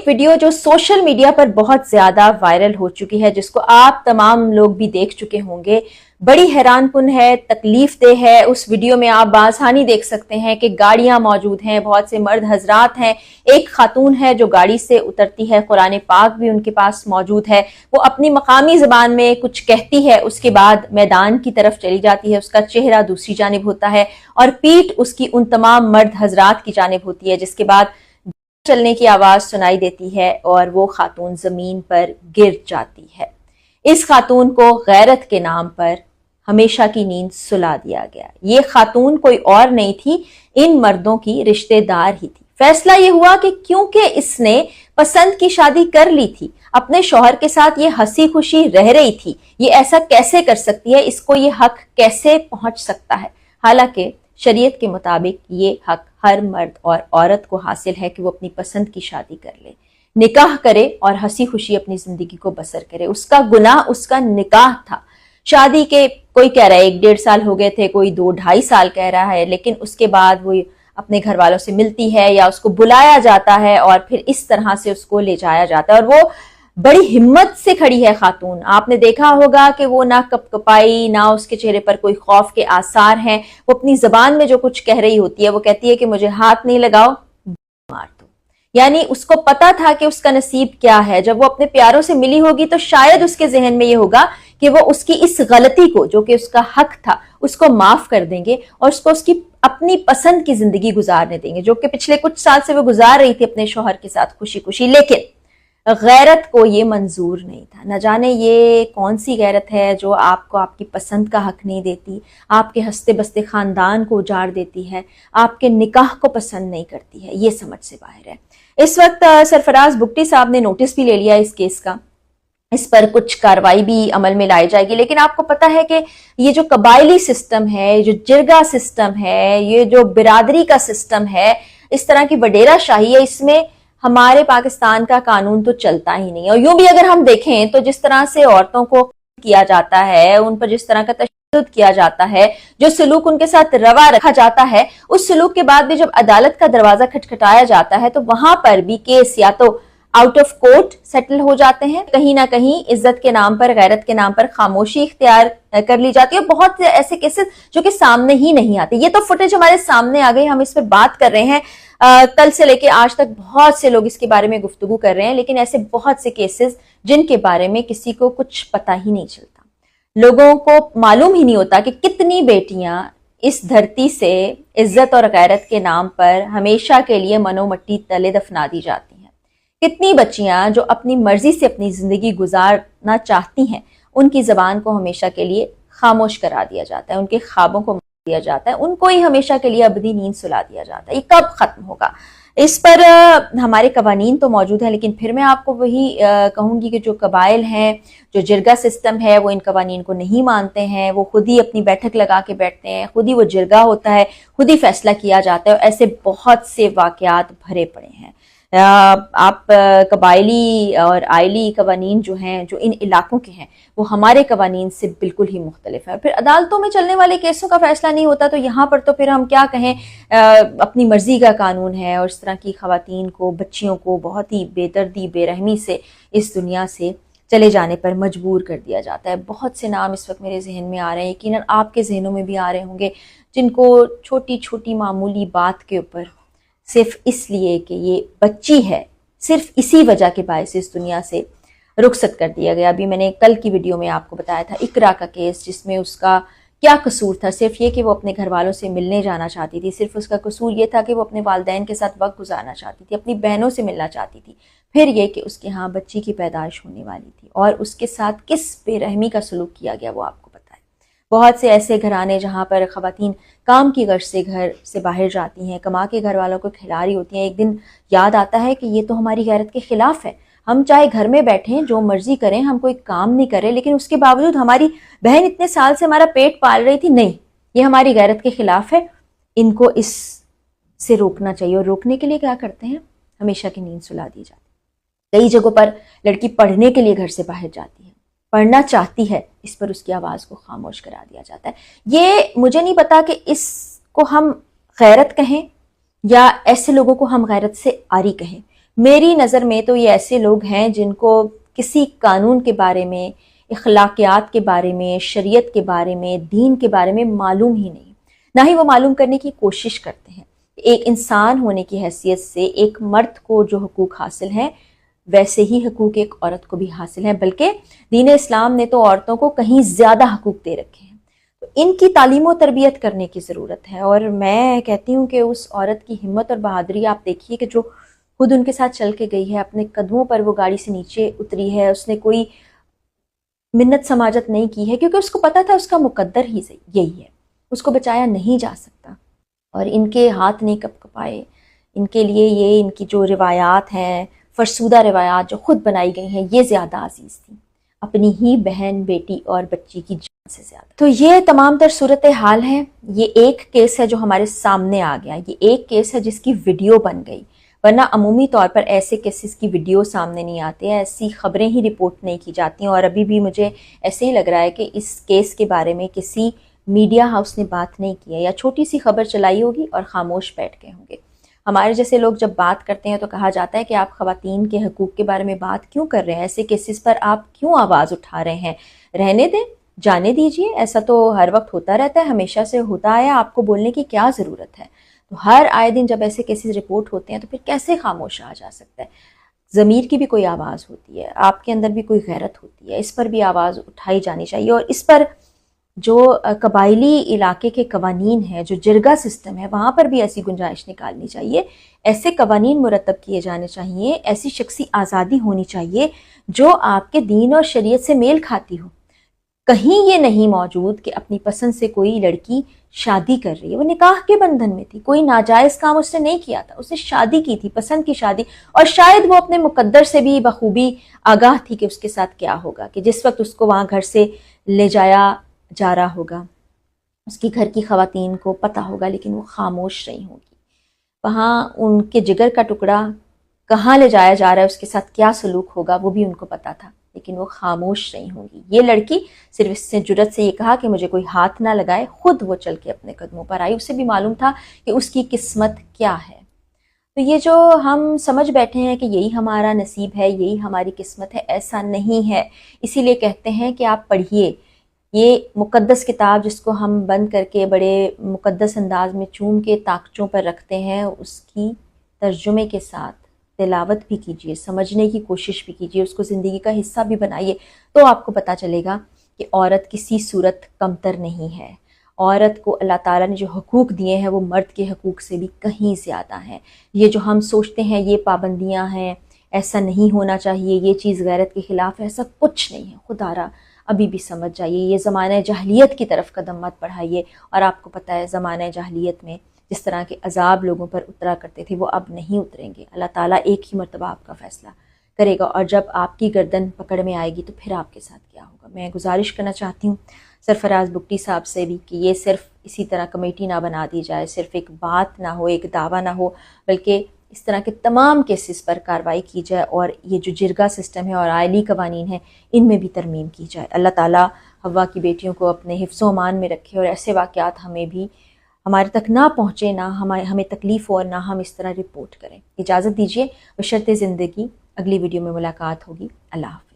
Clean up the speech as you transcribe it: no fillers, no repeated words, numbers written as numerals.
ایک ویڈیو جو social media پر بہت زیادہ وائرل ہو چکی ہے، جس کو آپ تمام لوگ بھی دیکھ چکے ہوں گے، بڑی حیران کن ہے، تکلیف دہ ہے۔ اس ویڈیو میں آپ بآسانی دیکھ سکتے ہیں کہ گاڑیاں موجود ہیں، بہت سے مرد حضرات ہیں، ایک خاتون ہے جو گاڑی سے اترتی ہے، قرآن پاک بھی ان کے پاس موجود ہے، وہ اپنی مقامی زبان میں کچھ کہتی ہے، اس کے بعد میدان کی طرف چلی جاتی ہے، اس کا چہرہ دوسری جانب ہوتا ہے اور پیٹھ اس کی ان تمام مرد حضرات کی جانب ہوتی ہے، جس کے بعد چلنے کی آواز سنائی دیتی ہے اور وہ خاتون زمین پر گر جاتی ہے۔ اس خاتون کو غیرت کے نام پر ہمیشہ کی نیند سلا دیا گیا۔ یہ خاتون کوئی اور نہیں تھی، ان مردوں کی رشتہ دار ہی تھی۔ فیصلہ یہ ہوا کہ کیونکہ اس نے پسند کی شادی کر لی تھی، اپنے شوہر کے ساتھ یہ ہنسی خوشی رہ رہی تھی، یہ ایسا کیسے کر سکتی ہے، اس کو یہ حق کیسے پہنچ سکتا ہے؟ حالانکہ شریعت کے مطابق یہ حق ہر مرد اور عورت کو حاصل ہے کہ وہ اپنی پسند کی شادی کر لے، نکاح کرے اور ہنسی خوشی اپنی زندگی کو بسر کرے۔ اس کا گناہ اس کا نکاح تھا۔ شادی کے کوئی کہہ رہا ہے 1-1.5 سال ہو گئے تھے، کوئی 2-2.5 سال کہہ رہا ہے، لیکن اس کے بعد وہ اپنے گھر والوں سے ملتی ہے یا اس کو بلایا جاتا ہے اور پھر اس طرح سے اس کو لے جایا جاتا ہے، اور وہ بڑی ہمت سے کھڑی ہے خاتون۔ آپ نے دیکھا ہوگا کہ وہ نہ کپ کپائی، نہ اس کے چہرے پر کوئی خوف کے آثار ہیں، وہ اپنی زبان میں جو کچھ کہہ رہی ہوتی ہے وہ کہتی ہے کہ مجھے ہاتھ نہیں لگاؤ، مار دو۔ یعنی اس کو پتا تھا کہ اس کا نصیب کیا ہے۔ جب وہ اپنے پیاروں سے ملی ہوگی تو شاید اس کے ذہن میں یہ ہوگا کہ وہ اس کی اس غلطی کو، جو کہ اس کا حق تھا، اس کو معاف کر دیں گے اور اس کو اس کی اپنی پسند کی زندگی گزارنے دیں گے، جو کہ پچھلے کچھ سال سے وہ گزار رہی تھی اپنے شوہر کے ساتھ خوشی خوشی۔ لیکن غیرت کو یہ منظور نہیں تھا۔ نہ جانے یہ کون سی غیرت ہے جو آپ کو آپ کی پسند کا حق نہیں دیتی، آپ کے ہستے بستے خاندان کو اجاڑ دیتی ہے، آپ کے نکاح کو پسند نہیں کرتی ہے، یہ سمجھ سے باہر ہے۔ اس وقت سرفراز بگٹی صاحب نے نوٹس بھی لے لیا اس کیس کا، اس پر کچھ کارروائی بھی عمل میں لائی جائے گی، لیکن آپ کو پتا ہے کہ یہ جو قبائلی سسٹم ہے، جو جرگہ سسٹم ہے، یہ جو برادری کا سسٹم ہے، اس طرح کی وڈیرہ شاہی ہے، اس میں ہمارے پاکستان کا قانون تو چلتا ہی نہیں ہے۔ اور یوں بھی اگر ہم دیکھیں تو جس طرح سے عورتوں کو کیا جاتا ہے، ان پر جس طرح کا تشدد کیا جاتا ہے، جو سلوک ان کے ساتھ روا رکھا جاتا ہے، اس سلوک کے بعد بھی جب عدالت کا دروازہ کھٹکھٹایا جاتا ہے تو وہاں پر بھی کیس یا تو آؤٹ آف کورٹ سیٹل ہو جاتے ہیں، کہیں نہ کہیں عزت کے نام پر، غیرت کے نام پر خاموشی اختیار کر لی جاتی ہے۔ بہت سے ایسے کیسز جو کہ سامنے ہی نہیں آتے، یہ تو فوٹیج ہمارے سامنے آ گئی، ہم اس پہ بات کر رہے ہیں، کل سے لے کے آج تک بہت سے لوگ اس کے بارے میں گفتگو کر رہے ہیں، لیکن ایسے بہت سے کیسز جن کے بارے میں کسی کو کچھ پتہ ہی نہیں چلتا، لوگوں کو معلوم ہی نہیں ہوتا کہ کتنی بیٹیاں اس دھرتی سے عزت اور غیرت کے نام پر ہمیشہ کے لیے منو مٹی تلے دفنا دی جاتی ہیں، کتنی بچیاں جو اپنی مرضی سے اپنی زندگی گزارنا چاہتی ہیں، ان کی زبان کو ہمیشہ کے لیے خاموش کرا دیا جاتا ہے، ان کے خوابوں کو مار دیا جاتا ہے، ان کو ہی ہمیشہ کے لیے ابدی نیند سلا دیا جاتا ہے۔ یہ کب ختم ہوگا؟ اس پر ہمارے قوانین تو موجود ہیں، لیکن پھر میں آپ کو وہی کہوں گی کہ جو قبائل ہیں، جو جرگہ سسٹم ہے، وہ ان قوانین کو نہیں مانتے ہیں، وہ خود ہی اپنی بیٹھک لگا کے بیٹھتے ہیں، خود ہی وہ جرگہ ہوتا ہے، خود ہی فیصلہ کیا جاتا ہے، اور ایسے بہت سے واقعات بھرے پڑے ہیں۔ آپ قبائلی اور آئلی قوانین جو ہیں، جو ان علاقوں کے ہیں، وہ ہمارے قوانین سے بالکل ہی مختلف ہیں۔ پھر عدالتوں میں چلنے والے کیسوں کا فیصلہ نہیں ہوتا تو یہاں پر تو پھر ہم کیا کہیں، اپنی مرضی کا قانون ہے، اور اس طرح کی خواتین کو، بچیوں کو بہت ہی بے دردی، بے رحمی سے اس دنیا سے چلے جانے پر مجبور کر دیا جاتا ہے۔ بہت سے نام اس وقت میرے ذہن میں آ رہے ہیں، یقیناً آپ کے ذہنوں میں بھی آ رہے ہوں گے، جن کو چھوٹی چھوٹی معمولی بات کے اوپر صرف اس لیے کہ یہ بچی ہے، صرف اسی وجہ کے باعث اس دنیا سے رخصت کر دیا گیا۔ ابھی میں نے کل کی ویڈیو میں آپ کو بتایا تھا اقرا کا کیس، جس میں اس کا کیا قصور تھا؟ صرف یہ کہ وہ اپنے گھر والوں سے ملنے جانا چاہتی تھی، صرف اس کا قصور یہ تھا کہ وہ اپنے والدین کے ساتھ وقت گزارنا چاہتی تھی، اپنی بہنوں سے ملنا چاہتی تھی، پھر یہ کہ اس کے ہاں بچی کی پیدائش ہونے والی تھی، اور اس کے ساتھ کس بے رحمی کا سلوک کیا گیا وہ آپ کو پتہ ہے۔ بہت سے ایسے گھرانے جہاں پر خواتین کام کی غرض سے گھر سے باہر جاتی ہیں، کما کے گھر والوں کو کھلا رہی ہوتی ہیں، ایک دن یاد آتا ہے کہ یہ تو ہماری غیرت کے خلاف ہے، ہم چاہے گھر میں بیٹھیں، جو مرضی کریں، ہم کوئی کام نہیں کریں، لیکن اس کے باوجود ہماری بہن اتنے سال سے ہمارا پیٹ پال رہی تھی، نہیں، یہ ہماری غیرت کے خلاف ہے، ان کو اس سے روکنا چاہیے۔ اور روکنے کے لیے کیا کرتے ہیں؟ ہمیشہ کی نیند سلا دی جاتی ہے۔ کئی جگہوں پر لڑکی پڑھنے کے لیے گھر سے باہر جاتی ہے، پڑھنا چاہتی ہے، اس پر اس کی آواز کو خاموش کرا دیا جاتا ہے۔ یہ مجھے نہیں پتا کہ اس کو ہم غیرت کہیں یا ایسے لوگوں کو ہم غیرت سے عاری کہیں۔ میری نظر میں تو یہ ایسے لوگ ہیں جن کو کسی قانون کے بارے میں، اخلاقیات کے بارے میں، شریعت کے بارے میں، دین کے بارے میں معلوم ہی نہیں، نہ ہی وہ معلوم کرنے کی کوشش کرتے ہیں۔ ایک انسان ہونے کی حیثیت سے ایک مرد کو جو حقوق حاصل ہیں ویسے ہی حقوق ایک عورت کو بھی حاصل ہیں، بلکہ دین اسلام نے تو عورتوں کو کہیں زیادہ حقوق دے رکھے ہیں۔ تو ان کی تعلیم و تربیت کرنے کی ضرورت ہے، اور میں کہتی ہوں کہ اس عورت کی ہمت اور بہادری آپ دیکھیے کہ جو خود ان کے ساتھ چل کے گئی ہے، اپنے قدموں پر وہ گاڑی سے نیچے اتری ہے، اس نے کوئی منت سماجت نہیں کی ہے، کیونکہ اس کو پتا تھا اس کا مقدر ہی یہی ہے، اس کو بچایا نہیں جا سکتا۔ اور ان کے ہاتھ نہیں کپ کپائے، ان کے لیے یہ ان کی جو روایات ہیں، فرسودہ روایات جو خود بنائی گئی ہیں، یہ زیادہ عزیز تھیں اپنی ہی بہن، بیٹی اور بچی کی جان سے زیادہ۔ تو یہ تمام تر صورتحال ہے۔ یہ ایک کیس ہے جو ہمارے سامنے آ گیا، یہ ایک کیس ہے جس کی ویڈیو بن گئی، ورنہ عمومی طور پر ایسے کیسز کی ویڈیو سامنے نہیں آتے ہیں، ایسی خبریں ہی رپورٹ نہیں کی جاتی ہیں۔ اور ابھی بھی مجھے ایسے ہی لگ رہا ہے کہ اس کیس کے بارے میں کسی میڈیا ہاؤس نے بات نہیں کی ہے، یا چھوٹی سی خبر چلائی ہوگی اور خاموش بیٹھ گئے ہوں گے۔ ہمارے جیسے لوگ جب بات کرتے ہیں تو کہا جاتا ہے کہ آپ خواتین کے حقوق کے بارے میں بات کیوں کر رہے ہیں، ایسے کیسز پر آپ کیوں آواز اٹھا رہے ہیں، رہنے دیں، جانے دیجئے، ایسا تو ہر وقت ہوتا رہتا ہے، ہمیشہ سے ہوتا آیا، آپ کو بولنے کی کیا ضرورت ہے۔ تو ہر آئے دن جب ایسے کیسز رپورٹ ہوتے ہیں تو پھر کیسے خاموش رہا جا سکتا ہے؟ ضمیر کی بھی کوئی آواز ہوتی ہے، آپ کے اندر بھی کوئی غیرت ہوتی ہے، اس پر بھی آواز اٹھائی جانی چاہیے۔ اور اس پر جو قبائلی علاقے کے قوانین ہیں، جو جرگہ سسٹم ہے، وہاں پر بھی ایسی گنجائش نکالنی چاہیے، ایسے قوانین مرتب کیے جانے چاہیے، ایسی شخصی آزادی ہونی چاہیے جو آپ کے دین اور شریعت سے میل کھاتی ہو۔ کہیں یہ نہیں موجود کہ اپنی پسند سے کوئی لڑکی شادی کر رہی ہے، وہ نکاح کے بندھن میں تھی، کوئی ناجائز کام اس نے نہیں کیا تھا، اس نے شادی کی تھی، پسند کی شادی، اور شاید وہ اپنے مقدر سے بھی بخوبی آگاہ تھی کہ اس کے ساتھ کیا ہوگا، کہ جس وقت اس کو وہاں گھر سے لے جایا جا رہا ہوگا اس کی گھر کی خواتین کو پتہ ہوگا، لیکن وہ خاموش رہی ہوں گی۔ وہاں ان کے جگر کا ٹکڑا کہاں لے جایا جا رہا ہے، اس کے ساتھ کیا سلوک ہوگا، وہ بھی ان کو پتہ تھا، لیکن وہ خاموش رہی ہوں گی۔ یہ لڑکی صرف اس سے جرت سے یہ کہا کہ مجھے کوئی ہاتھ نہ لگائے، خود وہ چل کے اپنے قدموں پر آئی، اسے بھی معلوم تھا کہ اس کی قسمت کیا ہے۔ تو یہ جو ہم سمجھ بیٹھے ہیں کہ یہی ہمارا نصیب ہے، یہی ہماری قسمت ہے، ایسا نہیں ہے۔ اسی لیے کہتے ہیں کہ آپ پڑھیے یہ مقدس کتاب، جس کو ہم بند کر کے بڑے مقدس انداز میں چوم کے طاقچوں پر رکھتے ہیں، اس کی ترجمے کے ساتھ تلاوت بھی کیجیے، سمجھنے کی کوشش بھی کیجیے، اس کو زندگی کا حصہ بھی بنائیے، تو آپ کو پتہ چلے گا کہ عورت کسی صورت کمتر نہیں ہے۔ عورت کو اللہ تعالیٰ نے جو حقوق دیے ہیں وہ مرد کے حقوق سے بھی کہیں زیادہ ہیں۔ یہ جو ہم سوچتے ہیں یہ پابندیاں ہیں، ایسا نہیں ہونا چاہیے، یہ چیز غیرت کے خلاف ہے، ایسا کچھ نہیں ہے۔ خدا را ابھی بھی سمجھ جائیے، یہ زمانہ جاہلیت کی طرف قدم مت بڑھائیے۔ اور آپ کو پتہ ہے زمانہ جاہلیت میں جس طرح کے عذاب لوگوں پر اترا کرتے تھے وہ اب نہیں اتریں گے۔ اللہ تعالیٰ ایک ہی مرتبہ آپ کا فیصلہ کرے گا، اور جب آپ کی گردن پکڑ میں آئے گی تو پھر آپ کے ساتھ کیا ہوگا۔ میں گزارش کرنا چاہتی ہوں سرفراز بگٹی صاحب سے بھی کہ یہ صرف اسی طرح کمیٹی نہ بنا دی جائے، صرف ایک بات نہ ہو، ایک دعویٰ نہ ہو، بلکہ اس طرح کے تمام کیسز پر کارروائی کی جائے، اور یہ جو جرگہ سسٹم ہے اور آئلی قوانین ہیں ان میں بھی ترمیم کی جائے۔ اللہ تعالیٰ حوا کی بیٹیوں کو اپنے حفظ و امان میں رکھے، اور ایسے واقعات ہمیں بھی ہمارے تک نہ پہنچے، نہ ہمیں تکلیف ہو، اور نہ ہم اس طرح رپورٹ کریں۔ اجازت دیجیے، بشرط زندگی اگلی ویڈیو میں ملاقات ہوگی۔ اللہ حافظ۔